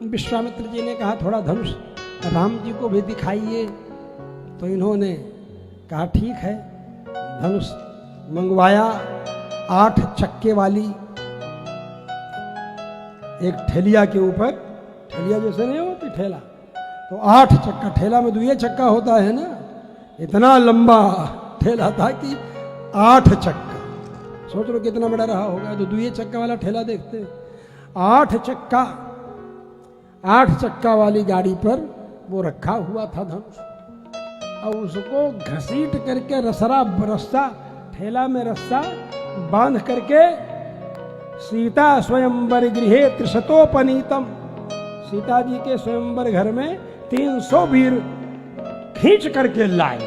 विश्वामित्र जी ने कहा थोड़ा धनुष राम जी को भी दिखाइए। तो इन्होंने कहा ठीक है, धनुष मंगवाया। 8 चक्के वाली एक ठेलिया के ऊपर, ठेलिया जैसे नहीं होती ठेला, तो 8 चक्का, ठेला में 2 चक्का होता है ना, इतना लंबा ठेला था कि 8 चक्का। सोच लो कितना बड़ा रहा होगा जो 2 चक्का वाला ठेला देखते हैं। 8 चक्का वाली गाड़ी पर वो रखा हुआ था धनुष, और उसको घसीट करके रस्सा ठेला में रस्सा बांध करके सीता स्वयंवर गृहे त्रिशतोपनीतम, सीता जी के स्वयंवर घर में 300 वीर खींच करके लाए।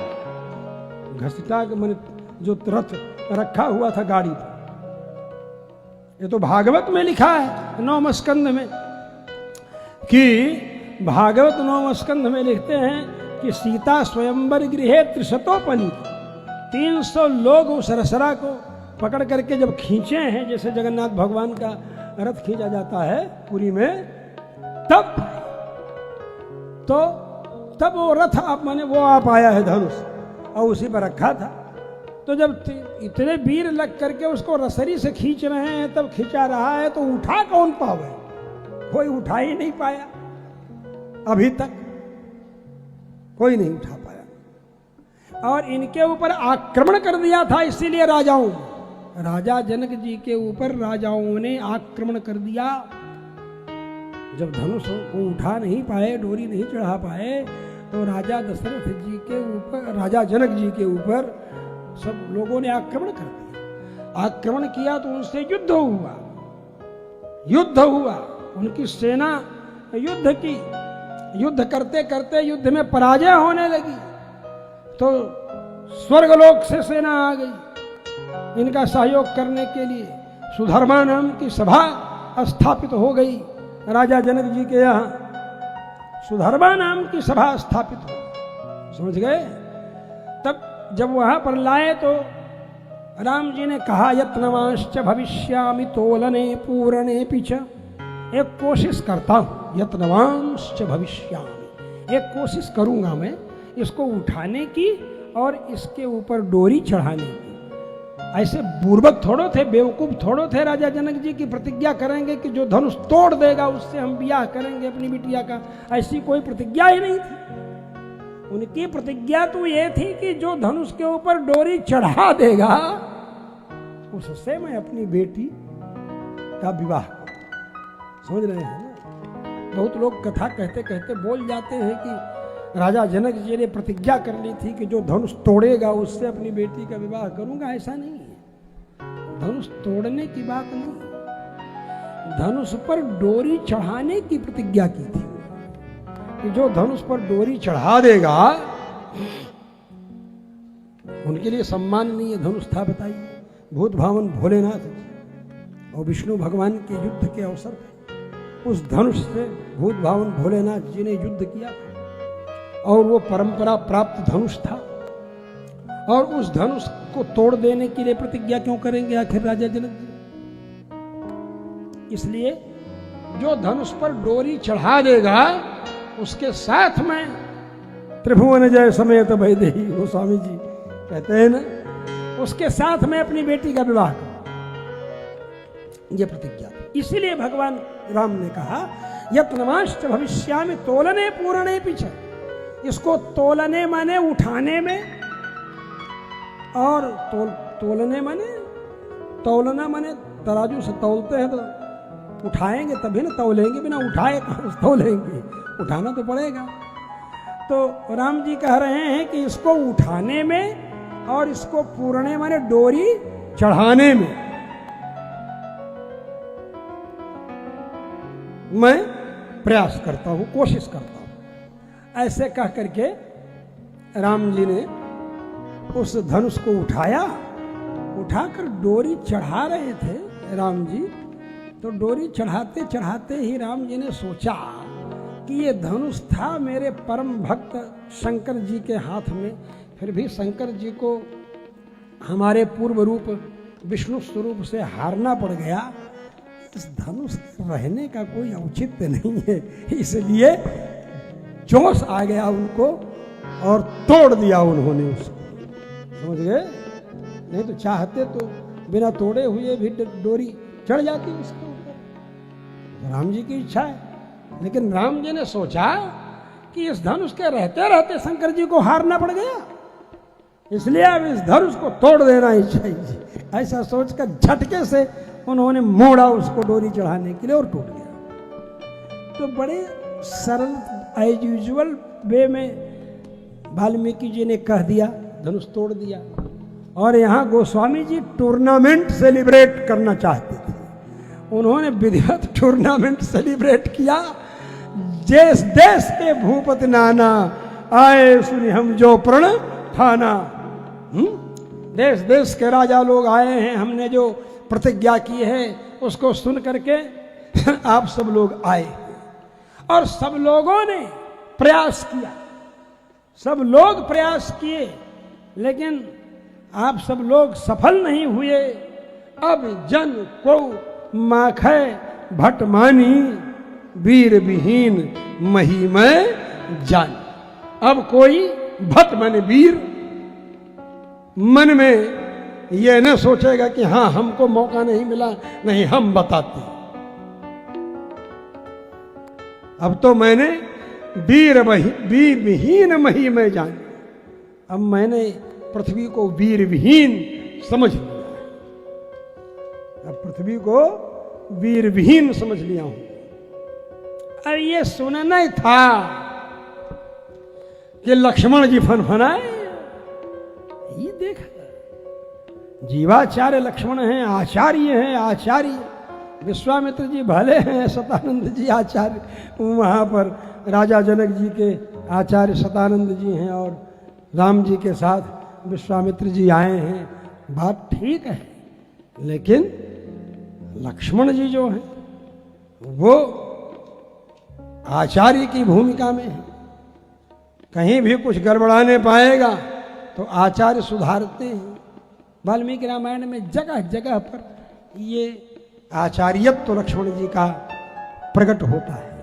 घसीटा के मन जो रथ रखा हुआ था गाड़ी पर। ये तो भागवत में लिखा है 9वें स्कंद में, कि भागवत 9वें स्कंद में लिखते हैं कि सीता स्वयंवर गृहे त्रिशतोपनीत, 300 लोग उस रसरा को पकड़ करके जब खींचे हैं, जैसे जगन्नाथ भगवान का रथ खींचा जाता है पुरी में, तब वो रथ वो आप आया है धनुष, और उसी पर रखा था। तो जब इतने वीर लग करके उसको रसरी से खींच रहे हैं, तब खींचा रहा है, तो उठा कौन पावे? कोई उठा ही नहीं पाया, अभी तक कोई नहीं उठा पाया। और इनके ऊपर आक्रमण कर दिया था, इसीलिए राजाओं, राजा जनक जी के ऊपर राजाओं ने आक्रमण कर दिया। जब धनुष को उठा नहीं पाए, डोरी नहीं चढ़ा पाए, तो राजा दशरथ जी के ऊपर, राजा जनक जी के ऊपर सब लोगों ने आक्रमण कर दिया। आक्रमण किया तो उनसे युद्ध हुआ, उनकी सेना युद्ध की, युद्ध करते करते युद्ध में पराजय होने लगी। तो स्वर्गलोक से सेना आ गई इनका सहयोग करने के लिए। सुधर्मा नाम की सभा स्थापित हो गई राजा जनक जी के यहाँ, सुधर्मा नाम की सभा स्थापित हो, समझ गए। तब जब वहां पर लाए तो राम जी ने कहा यत्नवांश्च भविष्यामि तोलने पूरणे पिच, एक कोशिश करता हूं, यत्नवांश्च भविष्यामि, एक कोशिश करूंगा मैं इसको उठाने की और इसके ऊपर डोरी चढ़ाने की। ऐसे बुर्बक थोड़ो थे, बेवकूफ थोड़ो थे राजा जनक जी की प्रतिज्ञा करेंगे कि जो धनुष तोड़ देगा उससे हम ब्याह करेंगे अपनी बिटिया का। ऐसी कोई प्रतिज्ञा ही नहीं थी। उनकी प्रतिज्ञा तो ये थी कि जो धनुष के ऊपर डोरी चढ़ा देगा उससे मैं अपनी बेटी का विवाह करूं। समझ रहे हैं ना। बहुत लोग कथा कहते कहते बोल जाते हैं कि राजा जनक जी ने प्रतिज्ञा कर ली थी कि जो धनुष तोड़ेगा उससे अपनी बेटी का विवाह करूंगा। ऐसा नहीं है, धनुष तोड़ने की बात नहीं, धनुष पर डोरी चढ़ाने की प्रतिज्ञा की थी कि जो धनुष पर डोरी चढ़ा देगा उनके लिए सम्माननीय धनुष था। बताइए, भूत भावन भोलेनाथ और विष्णु भगवान के युद्ध के अवसर पर उस धनुष से भूत भावन भोलेनाथ जी ने युद्ध किया और वो परंपरा प्राप्त धनुष था। और उस धनुष को तोड़ देने के लिए प्रतिज्ञा क्यों करेंगे आखिर राजा जनक जी? इसलिए जो धनुष पर डोरी चढ़ा देगा उसके साथ में त्रिभुवन जय समेत वैदेही, वो स्वामी जी कहते हैं ना, उसके साथ में अपनी बेटी का विवाह करूं, ये प्रतिज्ञा। इसीलिए भगवान राम ने कहा यत्नवांश्च भविष्यामि तोलने पूरणे पीछे। इसको तोलने माने उठाने में, और तोलने माने, तौलना माने तराजू से तौलते हैं तो उठाएंगे तभी ना तौलेंगे, बिना उठाए कहां तौलेंगे, उठाना तो पड़ेगा। तो राम जी कह रहे हैं कि इसको उठाने में और इसको पूरणे माने डोरी चढ़ाने में मैं प्रयास करता हूं, कोशिश करता हूं। ऐसे कह करके राम जी ने उस धनुष को उठाया, उठाकर डोरी चढ़ा रहे थे राम जी। तो डोरी चढ़ाते चढ़ाते ही राम जी ने सोचा कि ये धनुष था मेरे परम भक्त शंकर जी के हाथ में, फिर भी शंकर जी को हमारे पूर्व रूप विष्णु स्वरूप से हारना पड़ गया। इस धनुष रहने का कोई औचित्य नहीं है, इसलिए जोश आ गया उनको और तोड़ दिया उन्होंने उसको, समझ गए? नहीं तो चाहते तो बिना तोड़े हुए भी डोरी चढ़ जाती उसके ऊपर। राम जी की इच्छा है, लेकिन राम जी ने सोचा कि इस धनुष के रहते रहते शंकर जी को हारना पड़ गया, इसलिए अब इस धनुष को तोड़ देना ही चाहिए। ऐसा सोचकर झटके से उन्होंने मोड़ा उसको डोरी चढ़ाने के लिए और टूट गया। तो बड़े सरल एज यूजुअल वे में वाल्मीकि जी ने कह दिया, धनुष तोड़ दिया। और यहाँ गोस्वामी जी टूर्नामेंट सेलिब्रेट करना चाहते थे, उन्होंने विधिवत टूर्नामेंट सेलिब्रेट किया। देश देश के भूपति नाना आए सुनि हम जो प्रण ठाना। देश देश के राजा लोग आए हैं, हमने जो प्रतिज्ञा की है उसको सुन करके आप सब लोग आए और सब लोगों ने प्रयास किया, सब लोग प्रयास किए, लेकिन आप सब लोग सफल नहीं हुए। अब जन को माखै भटमानी वीर विहीन महिमय जान। अब कोई भट माने वीर मन में यह न सोचेगा कि हाँ हमको मौका नहीं मिला, नहीं हम बताते। अब तो मैंने वीर विहीन महिमय जान, अब मैंने पृथ्वी को वीर विहीन समझ लिया, अब पृथ्वी को वीर विहीन समझ लिया हूं। अब ये सुनना ही था कि लक्ष्मण जी फनफनाए। ये देख, जीवाचार्य लक्ष्मण हैं, आचार्य हैं, आचार्य विश्वामित्र जी भले हैं, सतानंद जी आचार्य, वहां पर राजा जनक जी के आचार्य सतानंद जी हैं और राम जी के साथ विश्वामित्र जी आए हैं, बात ठीक है। लेकिन लक्ष्मण जी जो हैं वो आचार्य की भूमिका में है, कहीं भी कुछ गड़बड़ाने पाएगा तो आचार्य सुधारते हैं। वाल्मीकि रामायण में जगह जगह पर ये आचार्यत्व लक्ष्मण जी का प्रकट होता है।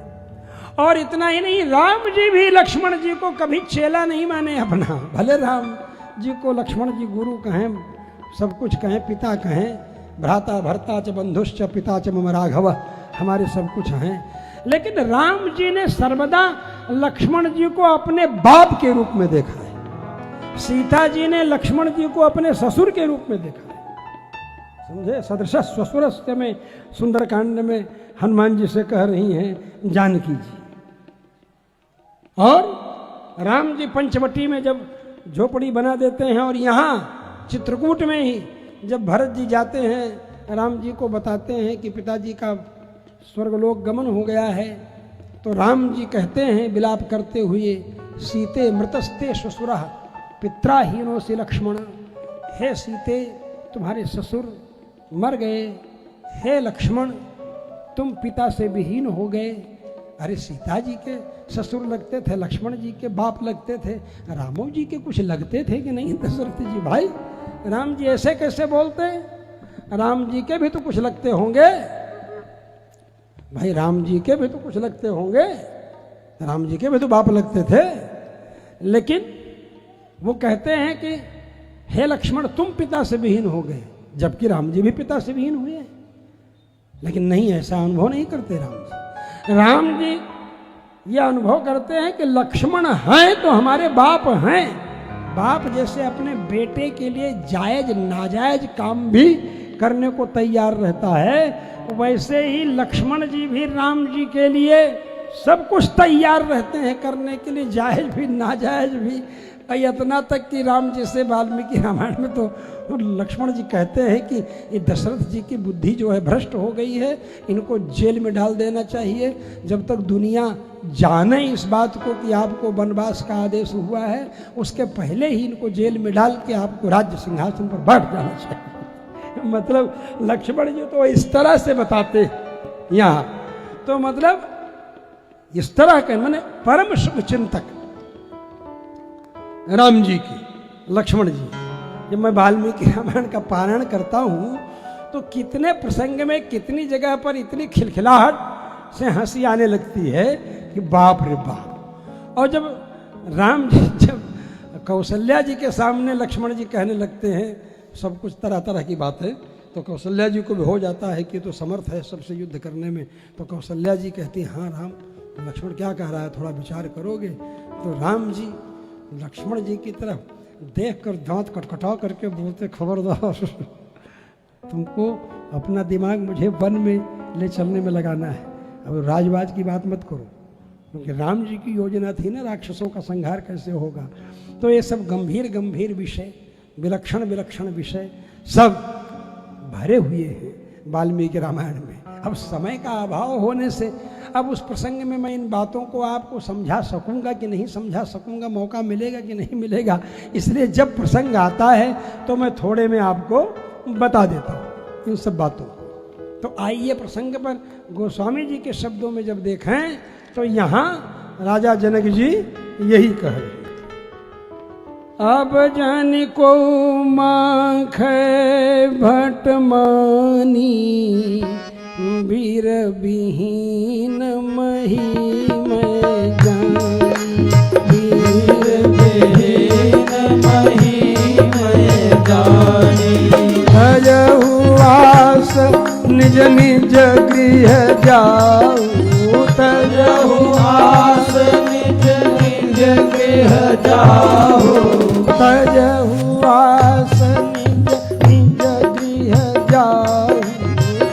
और इतना ही नहीं, राम जी भी लक्ष्मण जी को कभी चेला नहीं माने अपना। भले राम जी को लक्ष्मण जी गुरु कहें, सब कुछ कहें, पिता कहें, भ्राता भर्ता च बंधुश्च पिता च मम राघव, हमारे सब कुछ हैं, लेकिन राम जी ने सर्वदा लक्ष्मण जी को अपने बाप के रूप में देखा है। सीता जी ने लक्ष्मण जी को अपने ससुर के रूप में देखा है, समझे? सदृश ससुरस्य में सुंदरकांड में हनुमान जी से कह रही हैं जानकी जी। और राम जी पंचवटी में जब झोपड़ी बना देते हैं और यहाँ चित्रकूट में ही जब भरत जी जाते हैं, राम जी को बताते हैं कि पिताजी का स्वर्गलोक गमन हो गया है, तो राम जी कहते हैं विलाप करते हुए, सीते मृतस्ते ससुरः पित्राहीनो से लक्ष्मण। हे सीते, तुम्हारे ससुर मर गए, हे लक्ष्मण तुम पिता से विहीन हो गए। अरे सीता जी के ससुर लगते थे, लक्ष्मण जी के बाप लगते थे, रामो जी के कुछ लगते थे कि नहीं? दशरथ जी भाई, राम जी ऐसे कैसे बोलते? राम जी के भी तो कुछ लगते होंगे भाई, राम जी के भी तो कुछ लगते होंगे, राम जी के भी तो बाप लगते थे। लेकिन वो कहते हैं कि हे लक्ष्मण तुम पिता से विहीन हो गए, जबकि राम जी भी पिता से विहीन हुए। लेकिन नहीं, ऐसा अनुभव नहीं करते राम जी। राम जी यह अनुभव करते हैं कि लक्ष्मण हैं तो हमारे बाप हैं। बाप जैसे अपने बेटे के लिए जायज नाजायज काम भी करने को तैयार रहता है, वैसे ही लक्ष्मण जी भी राम जी के लिए सब कुछ तैयार रहते हैं करने के लिए, जायज भी नाजायज भी। इतना तक कि राम जी से वाल्मीकि रामायण में तो लक्ष्मण जी कहते हैं कि ये दशरथ जी की बुद्धि जो है भ्रष्ट हो गई है, इनको जेल में डाल देना चाहिए। जब तक दुनिया जाने इस बात को कि आपको वनवास का आदेश हुआ है, उसके पहले ही इनको जेल में डाल के आपको राज्य सिंहासन पर बैठ जाना चाहिए। मतलब लक्ष्मण जी तो इस तरह से बताते यहाँ, तो मतलब इस तरह के माने परम शुभ चिंतक राम जी की, लक्ष्मण जी। जब मैं वाल्मीकि रामायण का पारायण करता हूँ तो कितने प्रसंग में कितनी जगह पर इतनी खिलखिलाहट से हंसी आने लगती है कि बाप रे बाप। और जब राम जी जब कौशल्या जी के सामने लक्ष्मण जी कहने लगते हैं सब कुछ तरह तरह की बातें, तो कौशल्या जी को भी हो जाता है कि तो समर्थ है सबसे युद्ध करने में। तो कौशल्या जी कहती हैं हाँ राम, तो लक्ष्मण क्या कह रहा है, थोड़ा विचार करोगे। तो राम जी लक्ष्मण जी की तरफ देखकर दांत कटकटा करके बोलते खबरदार, तुमको अपना दिमाग मुझे वन में ले चलने में लगाना है, अब राजवाज की बात मत करो। क्योंकि राम जी की योजना थी ना राक्षसों का संहार कैसे होगा। तो ये सब गंभीर गंभीर विषय, विलक्षण विलक्षण विषय सब भरे हुए हैं वाल्मीकि रामायण में। अब समय का अभाव होने से अब उस प्रसंग में मैं इन बातों को आपको समझा सकूंगा कि नहीं समझा सकूंगा, मौका मिलेगा कि नहीं मिलेगा, इसलिए जब प्रसंग आता है तो मैं थोड़े में आपको बता देता हूँ इन सब बातों को। तो आइए प्रसंग पर गोस्वामी जी के शब्दों में जब देखें तो यहाँ राजा जनक जी यही कह रहे हैं, अब जन को माख भट मानी वीर विहीन मही में जानी, वीर विहीन मही में जानी, तजहुआस निज निज गृह जाऊ, तजहुआस निज निज गृह जाऊ, तजहुआस निज निज गृह जाऊ,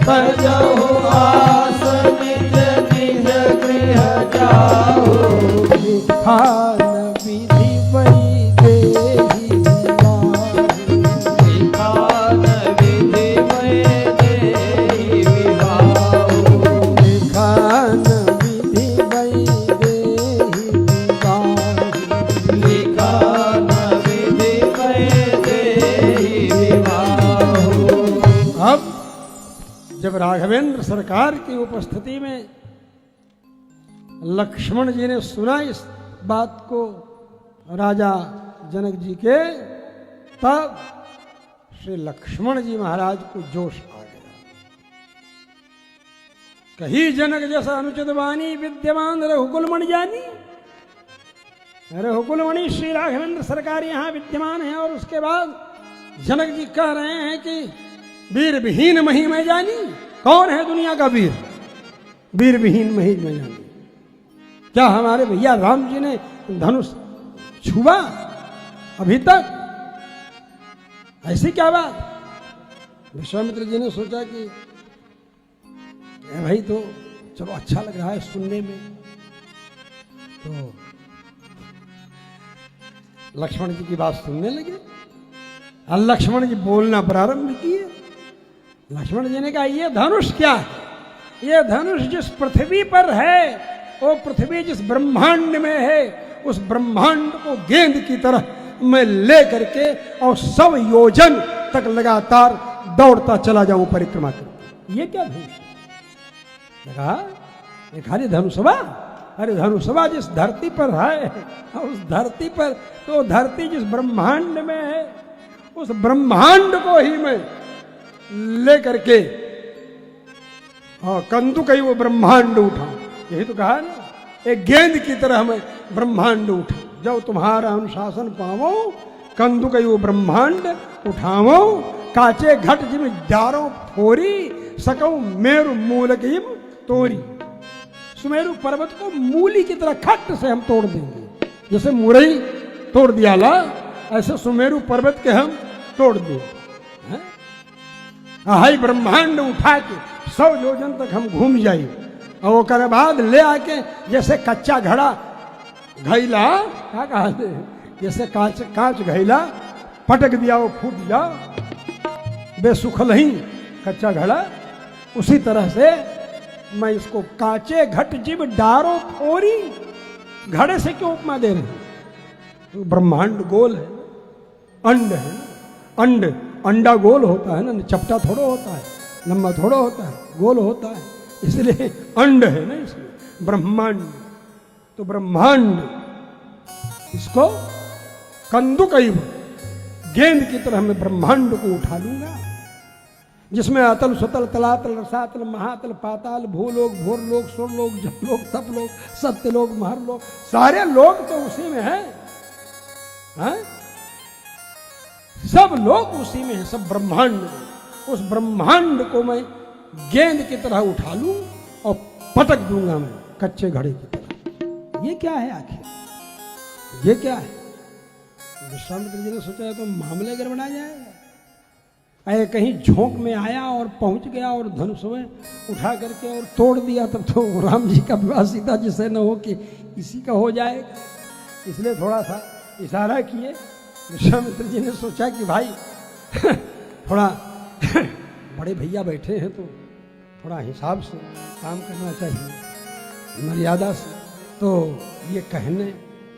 तजहुआस निज निज गृह जाऊ, खान विधि वैदेही विवाह, खान विधि वैदेही विवाह, खान विधि वैदेही विवाह, खान विधि वैदेही विवाह। अब जब राघवेंद्र सरकार की उपस्थिति में लक्ष्मण जी ने सुना इस बात को राजा जनक जी के, तब श्री लक्ष्मण जी महाराज को जोश आ गया। कही जनक जैसा अनुचित वाणी विद्यमान रघुकुल मणि जानी, रघुकुल मणि श्री राघवेंद्र सरकार यहाँ विद्यमान है। और उसके बाद जनक जी कह रहे हैं कि वीर विहीन मही में जानी, कौन है दुनिया का वीर, वीर विहीन मही में जानी। क्या हमारे भैया राम जी ने धनुष छुआ अभी तक, ऐसी क्या बात। विश्वामित्र जी ने सोचा कि भाई तो चलो अच्छा लग रहा है सुनने में। तो लक्ष्मण जी की बात सुनने लगे और लक्ष्मण जी बोलना प्रारंभ किए। लक्ष्मण जी ने कहा ये धनुष क्या है, ये धनुष जिस पृथ्वी पर है, वो पृथ्वी जिस ब्रह्मांड में है, उस ब्रह्मांड को गेंद की तरह मैं ले करके और 100 योजन तक लगातार दौड़ता चला जाऊं परिक्रमा कर। ये क्या धनुष लगा, ये खाली धनुषवा, अरे धनुषवा जिस धरती पर है, उस धरती पर तो धरती जिस ब्रह्मांड में है, उस ब्रह्मांड को ही मैं ले करके कंदु कहीं वो ब्रह्मांड उठाऊं। यही तो कहा ना, एक गेंद की तरह मैं ब्रह्मांड उठाऊं। जब तुम्हारा अनुशासन पावो कंदु कहीं वो ब्रह्मांड उठावो, काचे घट जिम डारो फोरी सकऊ मेरु मूल किम तोरी। सुमेरु पर्वत को मूली की तरह खट से हम तोड़ देंगे, जैसे मुरई तोड़ दिया ला, ऐसे सुमेरु पर्वत के हम तोड़ दें। हाई ब्रह्मांड उठा के 100 योजन तक हम घूम जाइए और ओकर बाद ले आके जैसे कच्चा घड़ा घैला, क्या कहा, जैसे कांच घैला पटक दिया वो फूट जा, बेसुखल ही कच्चा घड़ा, उसी तरह से मैं इसको कांचे घट जिब डारो फोरी। घड़े से क्यों उपमा दे रहे हैं, ब्रह्मांड गोल है, अंड है, अंड अंडा गोल होता है ना, चपटा थोड़ा होता है, लंबा थोड़ा होता है, गोल होता है, इसलिए अंड है ना इसमें ब्रह्मांड। तो ब्रह्मांड इसको कंदुक गेंद की तरह मैं ब्रह्मांड को उठा लूंगा। जिसमें अतल सुतल तलातल रसातल महातल पाताल भूलोक भूरलोक सुरलोक जपलोक तपलोक सत्यलोक महरलोक, सारे लोग तो उसी में है, हाँ? सब लोग उसी में है, सब ब्रह्मांड में। उस ब्रह्मांड को मैं गेंद की तरह उठा लूं और पटक दूंगा मैं कच्चे घड़े की तरह। ये क्या है आखिर, ये क्या है? विश्वामित्र जी ने सोचा तो मामले गड़बड़ा जाएगा। अरे कहीं झोंक में आया और पहुंच गया और धनुष में उठा करके और तोड़ दिया, तब तो राम जी का विवाह सीता जी से न हो कि इसी का हो जाएगा। इसलिए थोड़ा सा इशारा किए। विश्वामित्र जी ने सोचा कि भाई थोड़ा बड़े भैया बैठे हैं तो थोड़ा हिसाब से काम करना चाहिए, मर्यादा से। तो ये कहने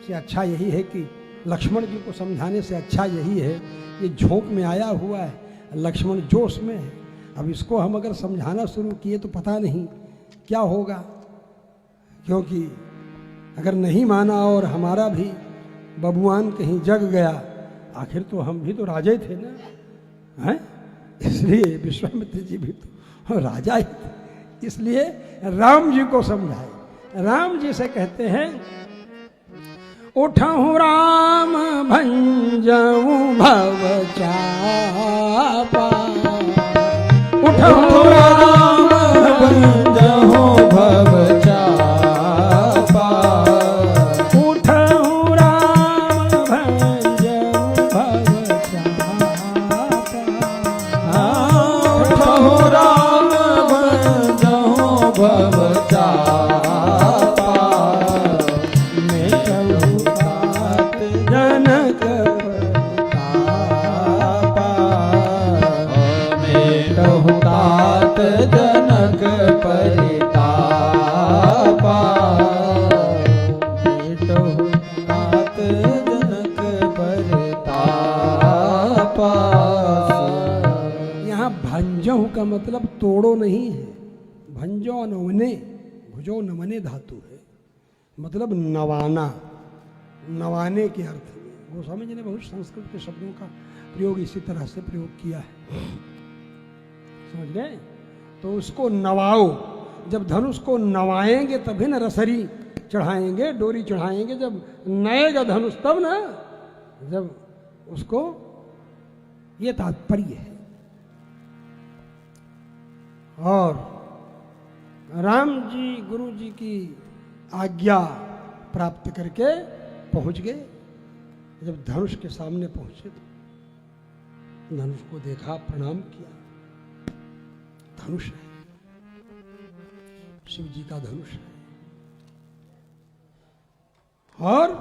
से अच्छा यही है कि लक्ष्मण जी को समझाने से अच्छा यही है, ये झोंक में आया हुआ है, लक्ष्मण जोश में है। अब इसको हम अगर समझाना शुरू किए तो पता नहीं क्या होगा, क्योंकि अगर नहीं माना और हमारा भी बबुआन कहीं जग गया, आखिर तो हम भी तो राजा ही थे ना, हैं? इसलिए विश्वामित्र जी भी तो राजा ही थे, इसलिए राम जी को समझाए। राम जी से कहते हैं, उठहु राम भंजऊ भव चापा, उठहु राम भंजऊ भव चापा, उठहु राम भंजऊ भव चापा, उठहु राम भंजऊ भव चापा, जनक परितापा, बेटहु तात जनक परितापा। यहाँ भंजहु का मतलब तोड़ो नहीं है, भंजो नवने, भुजो नवने धातु है, मतलब नवाना, नवाने के अर्थ में। गोस्वामी जी ने बहुत संस्कृत के शब्दों का प्रयोग इसी तरह से प्रयोग किया है, समझ गए? तो उसको नवाओ, जब धनुष को नवाएंगे तभी न रसरी चढ़ाएंगे, डोरी चढ़ाएंगे, जब नएगा धनुष तब ना, जब उसको, ये तात्पर्य है। और राम जी गुरु जी की आज्ञा प्राप्त करके पहुंच गए। जब धनुष के सामने पहुंचे तो धनुष को देखा, प्रणाम किया। धनुष है, शिव जी का धनुष है। और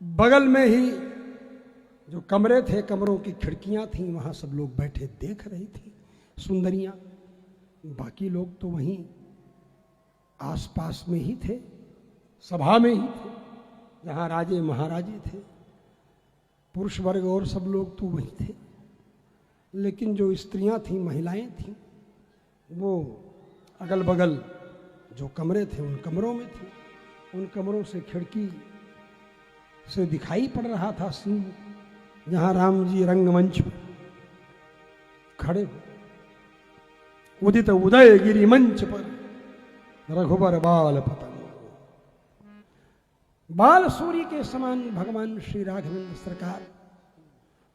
बगल में ही जो कमरे थे, कमरों की खिड़कियां थीं, वहां सब लोग बैठे देख रही थी सुंदरियां। बाकी लोग तो वहीं आसपास में ही थे, सभा में ही थे, जहां राजे महाराजे थे, पुरुष वर्ग और सब लोग तो वहीं थे। लेकिन जो स्त्रियां थीं, महिलाएं थीं, वो अगल बगल जो कमरे थे उन कमरों में थी। उन कमरों से खिड़की से दिखाई पड़ रहा था सीन, जहां राम जी रंगमंच पर खड़े हो। उदित उदय गिरी मंच पर रघुबर बाल पतंग, बाल सूर्य के समान भगवान श्री राघवेंद्र सरकार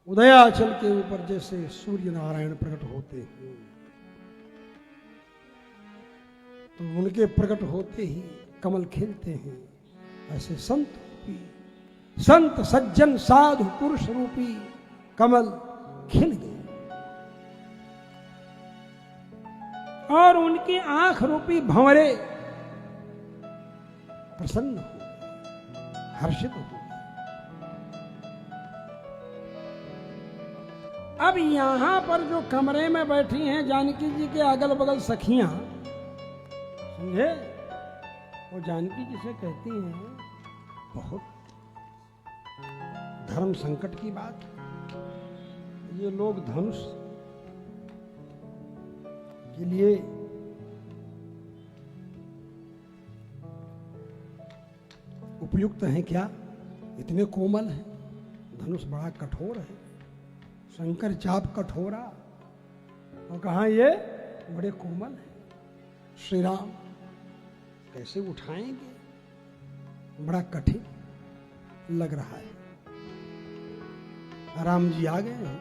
उदयाचल के ऊपर जैसे सूर्य नारायण प्रकट होते हैं, तो उनके प्रकट होते ही कमल खिलते हैं। ऐसे संत रूपी, संत सज्जन साधु पुरुष रूपी कमल खिल गए और उनकी आंख रूपी भंवरे प्रसन्न हो, हर्षित हो। अब यहां पर जो कमरे में बैठी हैं जानकी जी के अगल बगल सखियां, समझे, वो जानकी जी से कहती हैं, बहुत धर्म संकट की बात, ये लोग धनुष के लिए उपयुक्त हैं क्या? इतने कोमल हैं, धनुष बड़ा कठोर है, शंकर चाप कठोरा, और कहा ये बड़े कोमल है, श्री राम कैसे उठाएंगे, बड़ा कठिन लग रहा है। राम जी आ गए हैं,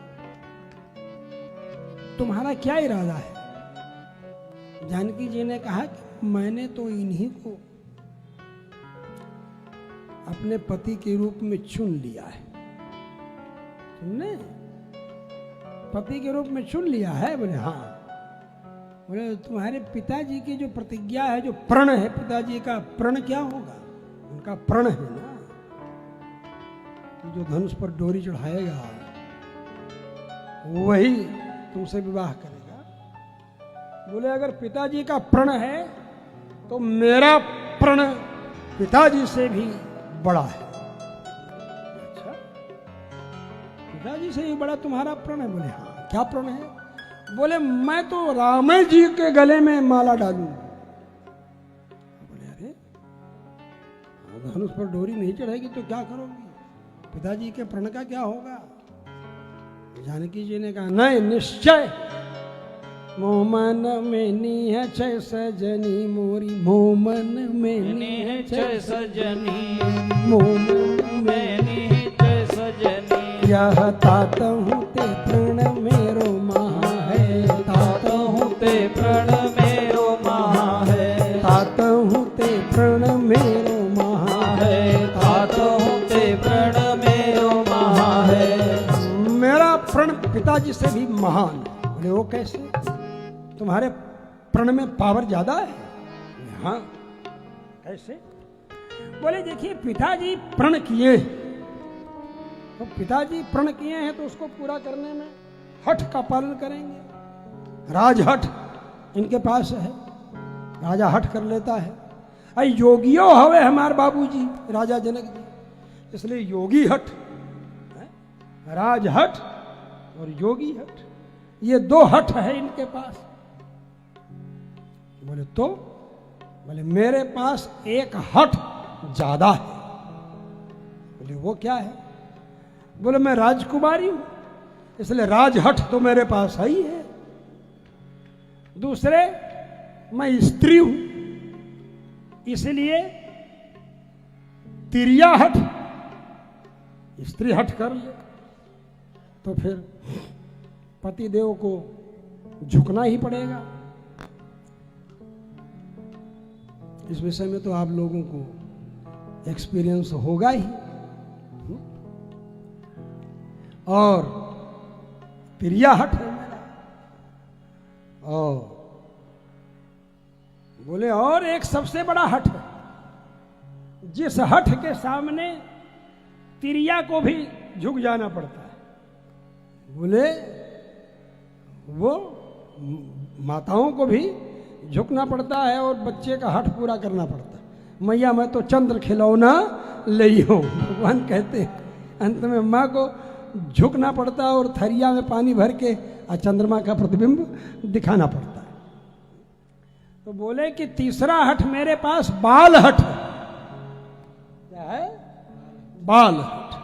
तुम्हारा क्या इरादा है? जानकी जी ने कहा कि मैंने तो इन्हीं को अपने पति के रूप में चुन लिया है। तुमने पति के रूप में चुन लिया है? बोले हाँ। बोले तुम्हारे पिताजी की जो प्रतिज्ञा है, जो प्रण है, पिताजी का प्रण क्या होगा? उनका प्रण है ना कि जो धनुष पर डोरी चढ़ाएगा वही तुमसे विवाह करेगा। बोले अगर पिताजी का प्रण है तो मेरा प्रण पिताजी से भी बड़ा है। अच्छा, पिताजी से भी बड़ा तुम्हारा प्रण है? बोले हाँ। क्या प्रण है? बोले मैं तो राम जी के गले में माला डालूंगा। बोले अरे धनुष पर डोरी नहीं चढ़ेगी तो क्या करोगी? पिताजी के प्रण का क्या होगा? जानकी जी ने कहा नहीं, निश्चय मोमन में नी है छय सजनी मोरी, मोमन में नी है छय सजनी, मोमन में नी है छय सजनी। यह तात हूँ ते प्रण मेरो महा है, तात हूँ ते प्रण मेरो महा है, तात हूँ ते प्रण मेरो महा है, तात हूँ ते प्रण मेरो महा है। मेरा प्रण पिताजी से भी महान। बोले वो कैसे? तुम्हारे प्रण में पावर ज्यादा है? हाँ। कैसे? बोले देखिए पिताजी प्रण किए, तो पिताजी प्रण किए हैं तो उसको पूरा करने में हठ का पालन करेंगे। राजहठ इनके पास है, राजा हठ कर लेता है। अरे योगियो हवे हमारे बाबूजी राजा जनक जी, इसलिए योगी हठ, राजहठ और योगी हठ, ये दो हठ है इनके पास। बोले तो? बोले मेरे पास एक हठ ज्यादा है। बोले वो क्या है? बोले मैं राजकुमारी हूं, इसलिए राजहठ तो मेरे पास ही है। दूसरे मैं स्त्री हूं, इसलिए तिरिया हठ, स्त्री हठ कर ले तो फिर पति देव को झुकना ही पड़ेगा। इस विषय में तो आप लोगों को एक्सपीरियंस होगा ही। और प्रिया हठ है मेरा। और बोले और एक सबसे बड़ा हठ है, जिस हठ के सामने तिरिया को भी झुक जाना पड़ता है। बोले वो माताओं को भी झुकना पड़ता है और बच्चे का हठ पूरा करना पड़ता है। मैया मैं तो चंद्र खिलौना लई हूं, भगवान कहते हैं। अंत में माँ को झुकना पड़ता है और थरिया में पानी भर के चंद्रमा का प्रतिबिंब दिखाना पड़ता है। तो बोले कि तीसरा हठ मेरे पास बाल हठ है। क्या है? बाल हठ।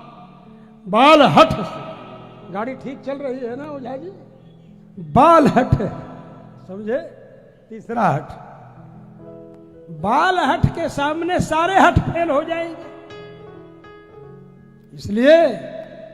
बाल हठ से गाड़ी ठीक चल रही है ना ओझा जी? बाल हठ है, समझे? तीसरा हठ। बाल हठ के सामने सारे हठ फेल हो जाएंगे। इसलिए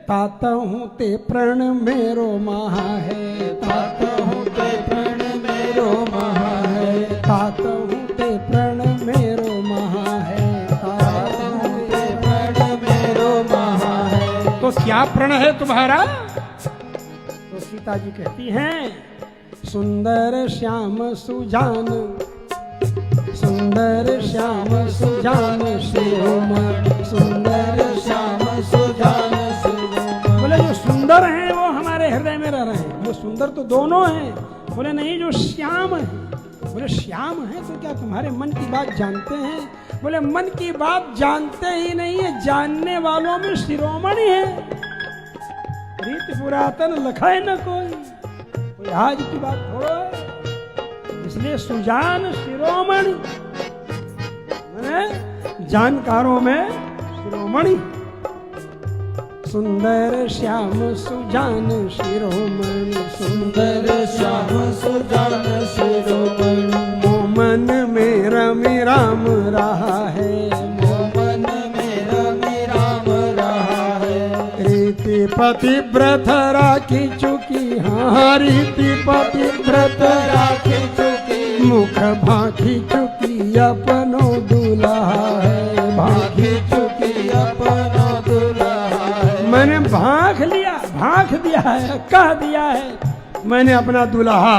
तात हूं ते प्रण मेरो महा है, तात हूं ते प्रण मेरो महा है, तात हूं ते प्रण मेरो महा है, तात हूं ते प्रण मेरो महा है। तो क्या प्रण है तुम्हारा? तो सीता जी कहती हैं सुंदर श्याम सुजान, सुंदर श्याम सुजान शिरोमणि, सुंदर श्याम सुजान शिरोमणि। बोले जो सुंदर हैं वो हमारे हृदय में रह रहे हैं। वो सुंदर तो दोनों हैं। बोले नहीं, जो श्याम है। बोले श्याम है तो क्या तुम्हारे मन की बात जानते हैं? बोले मन की बात जानते ही नहीं है, जानने वालों में शिरोमणि है। रीत पुरातन लखाए न कोई आज की बात थोड़ा है। इसलिए सुजान शिरोमणि, मैंने जानकारों में शिरोमणि। सुंदर श्याम सुजान शिरोमणि सुंदर श्याम सुजान शिरोमणि मोमन में रमि राम रहा है मोमन में रमि राम रहा है रीति पतिव्रत राखी चुकी हाँ रीति पतिव्रत राखी चुकी मुख भाखी चुकी अपनो दुल्हा है भाखी चुकी अपना दुल्हा है मैंने भाख दिया है कह दिया है मैंने अपना दुल्हा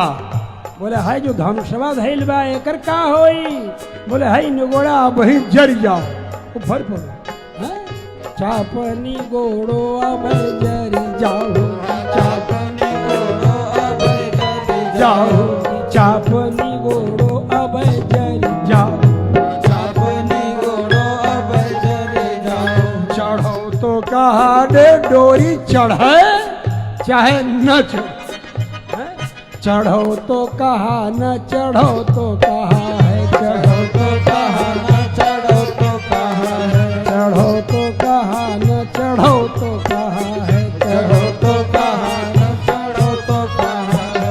बोले हाय जो धनुषवा धैल बा एकर का होई बोले हाय निगोड़ा वही जर जाओ वो भर पड़ो चापनी गोड़ो अब जरी जाओ चापनी गोड़ो अब जरी जाओ चापनी गोड़ो अब जरी जाओ चापनी गोड़ो अब जरी जाओ चढ़ो तो कहा दे डोरी चढ़े चाहे न चढ़े चढ़ो तो कहा न चढ़ो तो कहा है चढ़ो तो कहा न चढ़ो तो कहा है चढ़ो तो कहा न चढ़ो तो कहा है चढ़ो तो कहा न चढ़ो तो कहा है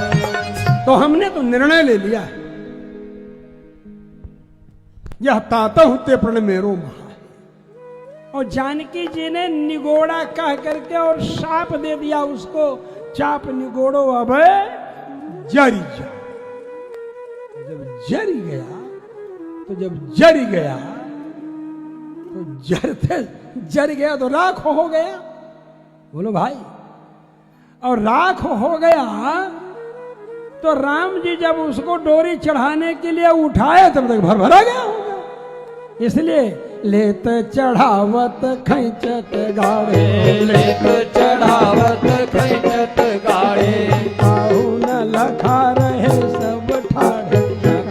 तो हमने तो निर्णय ले लिया है यह ताता होते प्रण मेरो महा और जानकी जी ने निगोड़ा कह करके और शाप दे दिया उसको चाप निगोड़ो अब जरी जा जब जरी गया तो जर गया तो राख हो गया बोलो भाई और राख हो गया तो राम जी जब उसको डोरी चढ़ाने के लिए उठाए तब तक भरभरा गया होगा इसलिए लेत चढ़ावत खैचत गाड़े लेत चढ़ावत खैचत गाड़े काहू न लखा रहे सब ठाड़े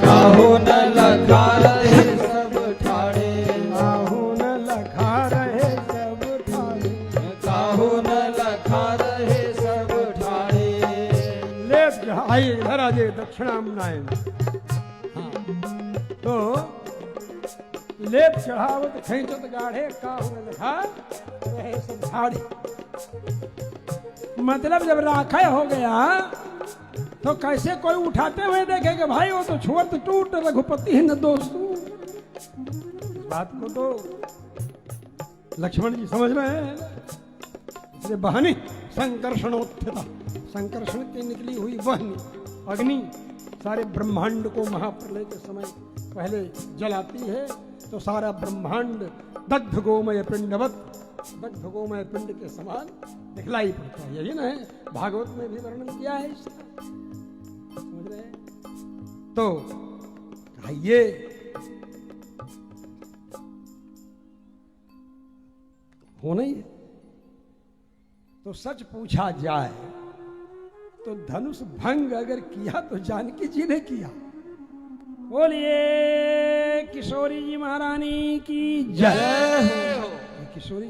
काहू न लखा रहे सब ठाड़े काहू न लखा रहे सब ठाड़े काहू न लखा रहे सब ठाड़े लेत आइए इधर आ जाइए दक्षिणामनायन तो लेत चढ़ावत खैचत गाढ़े काहू न लखा रहे सब ठाड़े मतलब जब राखा हो गया तो कैसे कोई उठाते हुए देखेगा भाई वो तो छोट टूट रघुपति है न दोस्तों इस बात को तो लक्ष्मण जी समझ रहे हैं इसलिए बहनी संकर्षणोत्थिता संकर्षण की निकली हुई बहनी अग्नि सारे ब्रह्मांड को महाप्रलय के समय पहले जलाती है तो सारा ब्रह्मांड दग्ध गोमय पिंडवत दग्ध गोमय पिंड के समान दिखलाई पड़ता है यही ना है भागवत में भी वर्णन किया है इसका समझ रहे हैं तो ये होना ही है तो सच पूछा जाए तो धनुष भंग अगर किया तो जानकी जी ने किया बोलिए किशोरी जी महारानी की जय हो किशोरी